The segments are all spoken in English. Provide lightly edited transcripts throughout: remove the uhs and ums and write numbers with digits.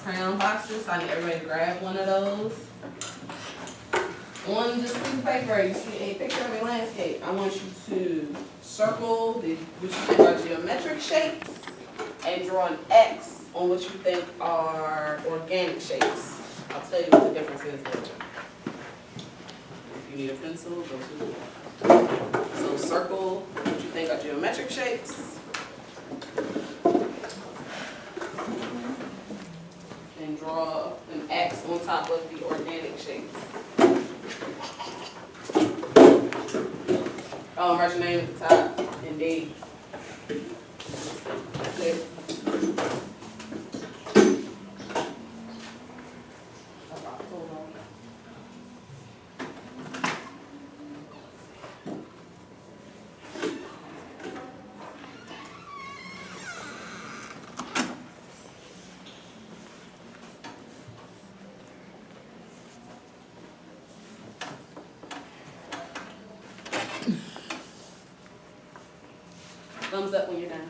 crayon boxes. I need everybody to grab one of those. On this piece of paper, you see a picture of a landscape. I want you to circle what you think are geometric shapes and draw an X on what you think are organic shapes. I'll tell you what the difference is later. If you need a pencil, go to it. So circle what you think are geometric shapes. And draw an X on top of the organic shapes. Write your name at the top and date. That's it. Thumbs up when you're done.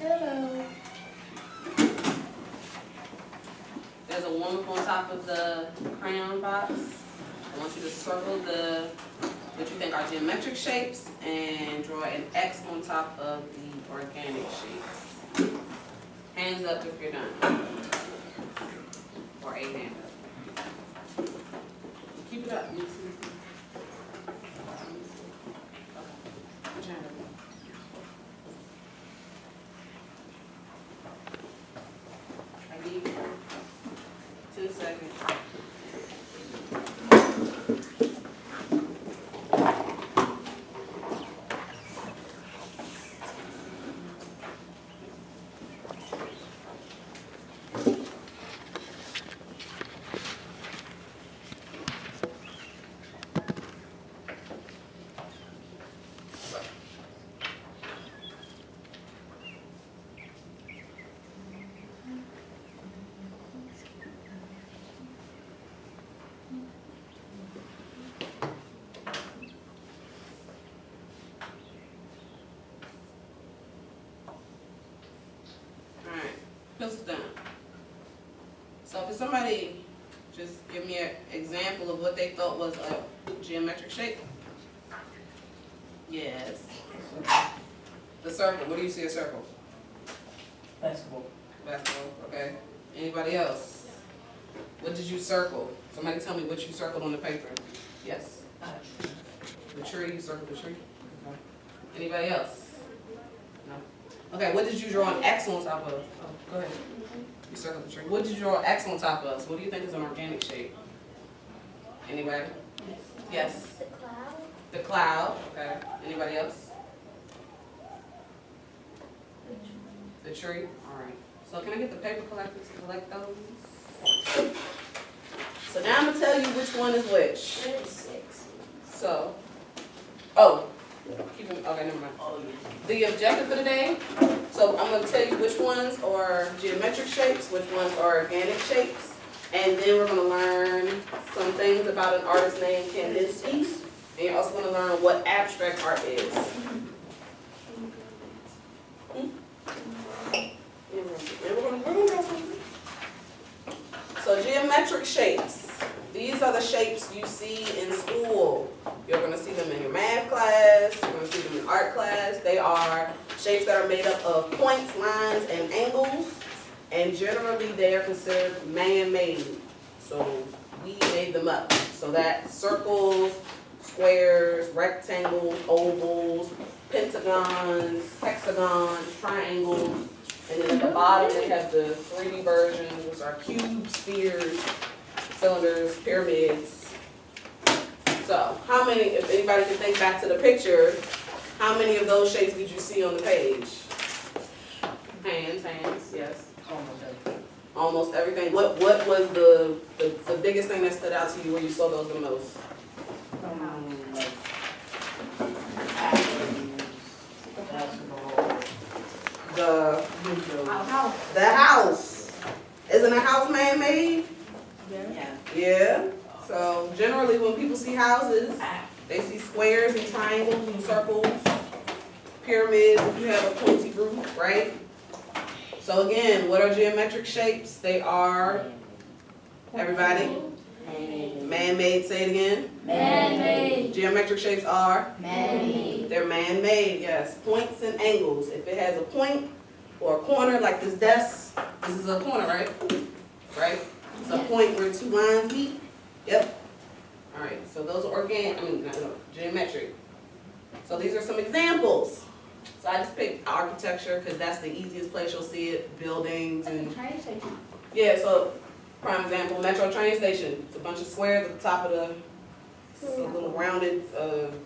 Hello. There's a 1 on top of the crayon box. I want you to circle what you think are geometric shapes and draw an X on top of the organic shapes. Hands up if you're done. Or a hand up. Keep it up. Put your hand up. I give you 10 seconds. Pencils down. So can somebody just give me an example of what they thought was a geometric shape? Yes. The circle. What do you see a circle? Basketball. Basketball. Okay. Anybody else? What did you circle? Somebody tell me what you circled on the paper. Yes. The tree. You circled the tree. Okay. Anybody else? No. Okay. What did you draw an X on top of? Oh, go ahead. You circled the tree. What did you draw an X on top of? So what do you think is an organic shape? Anybody? Yes. The cloud. The cloud. Okay. Anybody else? The tree. All right. So can I get the paper collector to collect those? So now I'm gonna tell you which one is which. 36. So, keep them. Okay, never mind. Oh, yeah. The objective for the day. So I'm gonna tell you which ones are geometric shapes, which ones are organic shapes, and then we're gonna learn some things about an artist named Kandinsky, and you're also gonna learn what abstract art is. So geometric shapes. These are the shapes you see in school. You're going to see them in your math class. You're going to see them in art class. They are shapes that are made up of points, lines, and angles. And generally they are considered man-made. So we made them up. So that's circles, squares, rectangles, ovals, pentagons, hexagons, triangles. And then at the bottom they have the 3D versions, which are cubes, spheres, cylinders, pyramids. So how many, if anybody can think back to the picture, how many of those shapes did you see on the page? Hands, yes. Almost everything. Almost everything. What was the biggest thing that stood out to you where you saw those the most? Like athletes, basketball, House. The house. Isn't a house man-made? Yeah. Yeah. So generally when people see houses, they see squares and triangles and circles, pyramids if you have a pointy roof, right? So again, what are geometric shapes? They are, everybody, man-made. Say it again. Man-made. Geometric shapes are? Man-made. They're man-made, yes. Points and angles. If it has a point or a corner like this desk, this is a corner, right? Right? It's a point where two lines meet. Yep. All right, so those are geometric. So these are some examples. So I just picked architecture because that's the easiest place you'll see it, buildings and, Train station. yeah, so prime example, Metro train station. It's a bunch of squares at the top of it's a little rounded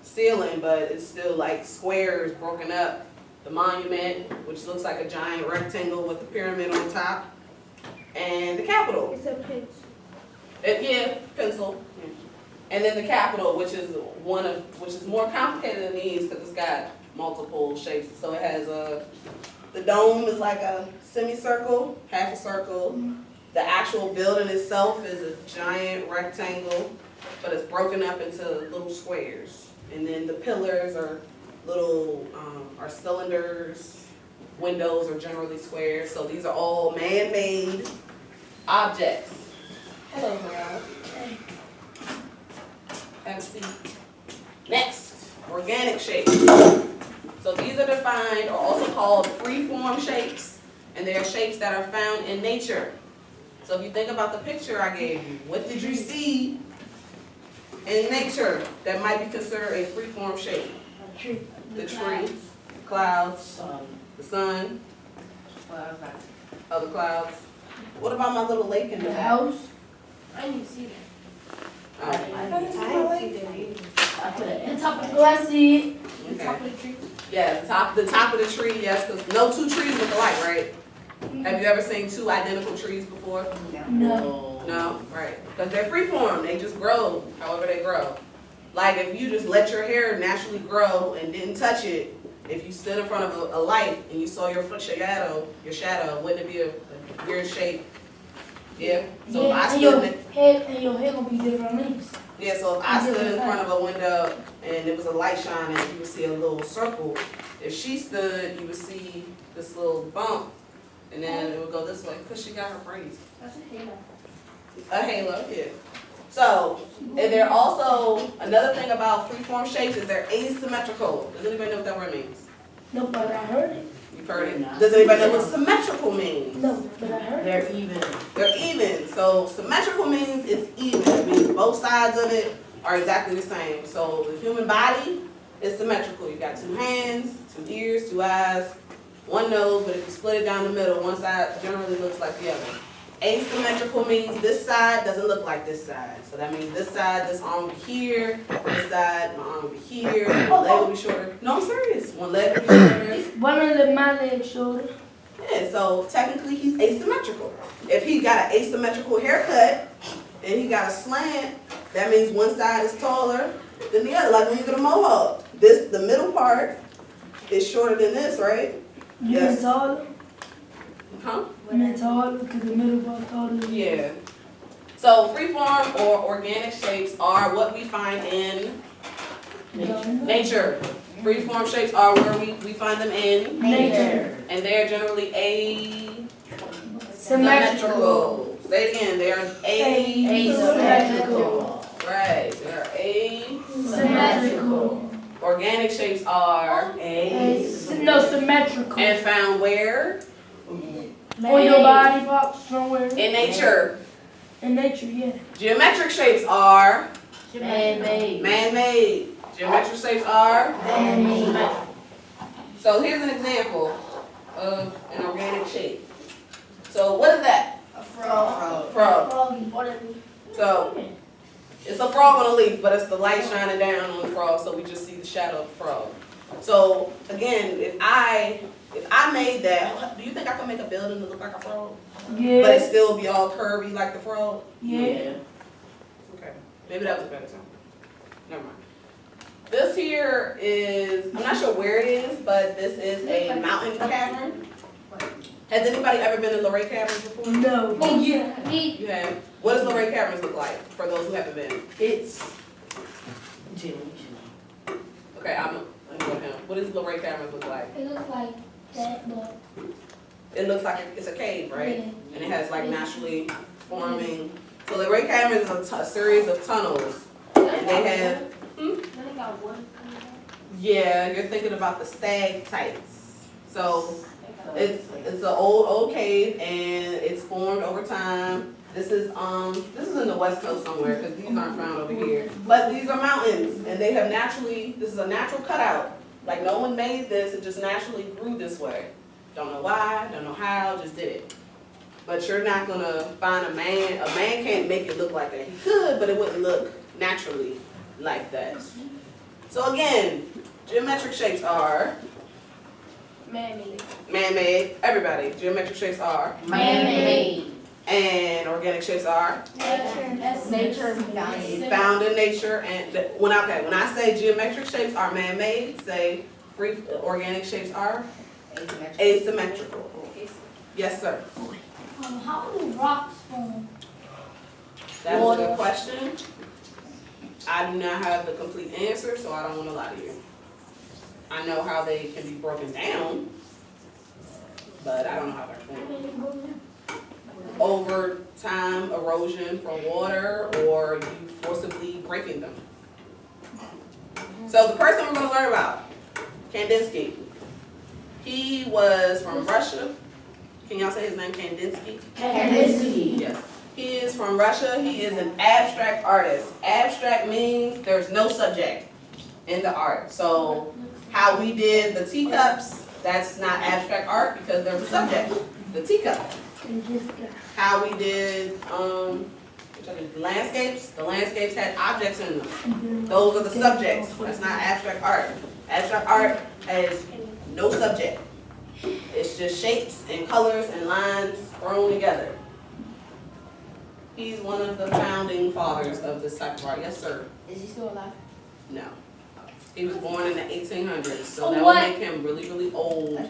ceiling, but it's still like squares broken up. The monument, which looks like a giant rectangle with a pyramid on top, and the Capitol. It's a pitch. Yeah, pencil. And then the Capitol, which is more complicated than these because it's got multiple shapes. So it has the dome is like a semicircle, half a circle. The actual building itself is a giant rectangle, but it's broken up into little squares. And then the pillars are little are cylinders. Windows are generally squares. So these are all man-made objects. Hello, Mariella. Have a seat. Next, organic shapes. So these are defined or also called free-form shapes, and they are shapes that are found in nature. So if you think about the picture I gave you, what did you see in nature that might be considered a free-form shape? A tree. The tree, clouds, sun, the sun, clouds, other clouds. What about my little lake in the The back? house. I didn't see that. Oh, I didn't see I put it The in. top of the glass seat. The okay. top of the tree. Yeah, the top of the tree, yes, because no two trees look alike, right? Have you ever seen two identical trees before? No. No, right, because they're freeform, they just grow however they grow. Like if you just let your hair naturally grow and didn't touch it, if you stood in front of a light and you saw your shadow, wouldn't it be a weird shape? Yeah, so if I and your stood, head gonna be different lengths. yeah, so if I stood in front of a window and there was a light shining, you would see a little circle. If she stood, you would see this little bump, and then it would go this way, because she got her braids. That's a halo. A halo, yeah. So, and they're also, another thing about freeform shapes is they're asymmetrical. Does anybody know what that word means? No, but I heard it. You've heard it? Does anybody know what symmetrical means? No, but I heard it. They're even. They're even. So symmetrical means it's even. It means both sides of it are exactly the same. So the human body is symmetrical. You got two hands, two ears, two eyes, one nose, but if you split it down the middle, one side generally looks like the other. Asymmetrical means this side doesn't look like this side. So that means this side, this arm will be here, this side, my arm will be here, one leg will be shorter. No, I'm serious. One leg will be shorter. One of my legs shorter. Yeah, so technically he's asymmetrical. If he got an asymmetrical haircut and he got a slant, that means one side is taller than the other. Like when you get a mohawk, the middle part is shorter than this, right? You Yes. mean taller? Huh? You mean taller because the middle part taller than Yeah. So freeform or organic shapes are what we find in nature. Freeform shapes are where we find them in Nature. and they're generally Symmetrical. asymmetrical. Say it again, they are Asymmetrical. Right, they're Symmetrical. organic shapes are No, symmetrical. and found where? On your body parts somewhere. In nature. In nature, yeah. Geometric shapes are Man-made. man-made. Geometric shapes are. Man-made. So here's an example of an organic shape. So what is that? A frog. Frog. Froggy. So it's a frog on a leaf, but it's the light shining down on the frog, so we just see the shadow of the frog. So again, if I made that, do you think I could make a building to look like a frog? But it Yeah, still be all curvy like the frog? yeah. Okay, maybe that was a better time. Never mind. This here is, I'm not sure where it is, but this is a mountain cavern. Has anybody ever been in Luray Caverns before? No. Oh, yeah. Me. You have? What does Luray Caverns look like for those who haven't been? It's. Jimmy. Okay, I'm gonna go him. What does Luray Caverns look like? It looks like that, but It looks like it's a cave, right? yeah. And it has like naturally forming. So Luray Caverns is a series of tunnels, and they have. Then they got one. Yeah, you're thinking about the stalactites. So it's an old cave, and it's formed over time. This is in the West Coast somewhere, because these aren't found over here. But these are mountains, and they have naturally, this is a natural cutout. Like no one made this, it just naturally grew this way. Don't know why, don't know how, just did it. But you're not gonna find a man can't make it look like that. He could, but it wouldn't look naturally like that. So again, geometric shapes are man-made. Everybody, geometric shapes are. Man-made. And organic shapes are Nature. found in nature. And when I say geometric shapes are man-made, say organic shapes are asymmetrical. Yes, sir. How do rocks form? That's a good question. I do not have the complete answer, so I don't want to lie to you. I know how they can be broken down, but I don't know how they're formed. Over time, erosion from water, or you forcibly breaking them. So the person we're going to learn about, Kandinsky. He was from Russia. Can y'all say his name, Kandinsky? Kandinsky. Yes. He is from Russia. He is an abstract artist. Abstract means there's no subject in the art. So how we did the teacups, that's not abstract art because there's a subject, the teacup. How we did landscapes, the landscapes had objects in them. Those are the subjects. That's not abstract art. Abstract art has no subject. It's just shapes and colors and lines thrown together. He's one of the founding fathers of this type of art. Yes, sir. Is he still alive? No. He was born in the 1800s, so that would make him really, really old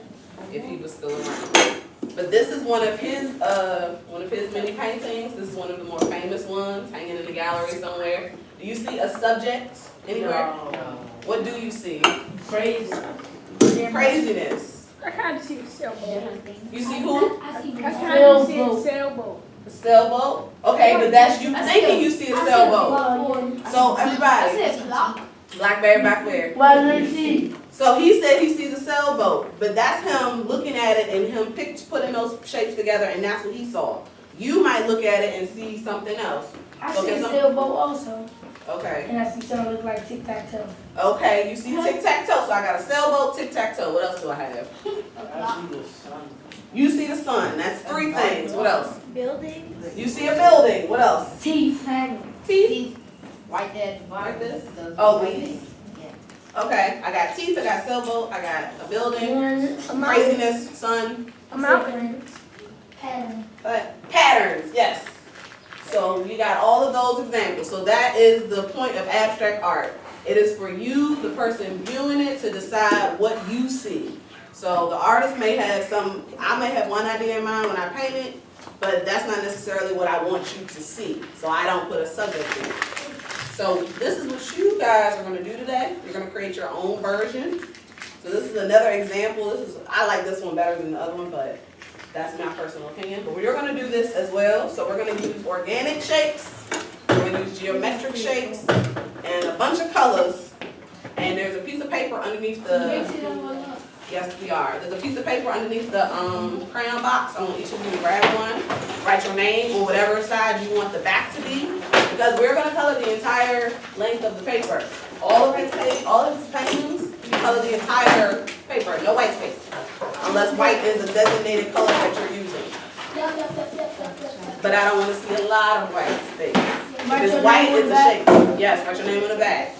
if he was still around. But this is one of his many paintings. This is one of the more famous ones, hanging in the gallery somewhere. Do you see a subject anywhere? No. What do you see? Crazy. Craziness. I kind of see the sailboat. You see who? I see I rocks. kind of see the sailboat. A sailboat. Okay, but that's you thinking you see a sailboat. So everybody, I said block. Blackberry back where? Why did he? So he said he sees a sailboat, but that's him looking at it and him putting those shapes together, and that's what he saw. You might look at it and see something else. I Okay, see a some- sailboat also, Okay. and I see something look like tic-tac-toe. Okay, you see tic-tac-toe. So I got a sailboat, tic-tac-toe. What else do I have? I see the sun. You see the sun. That's three things. What else? Buildings. You see a building. What else? Teeth. Teeth. Right there at the bottom. Like this? The- Oh, these. Okay, I got teeth, I got sailboat, I got a building, And craziness, sun, a mountain. Pattern. patterns, yes. So you got all of those examples. So that is the point of abstract art. It is for you, the person viewing it, to decide what you see. So the artist may have I may have one idea in mind when I paint it, but that's not necessarily what I want you to see. So I don't put a subject in it. So this is what you guys are going to do today. You're going to create your own version. So this is another example. I like this one better than the other one, but that's my personal opinion. But we're going to do this as well. So we're going to use organic shapes. We're going to use geometric shapes and a bunch of colors. And there's a piece of paper underneath the... Yes, we are. There's a piece of paper underneath the crayon box. I want each of you to grab one. Write your name on whatever side you want the back to be, because we're going to color the entire length of the paper. All of his paintings, you color the entire paper, no white space, unless white is a designated color that you're using. But I don't want to see a lot of white space. Because white is a shape. Yes, write your name on the back.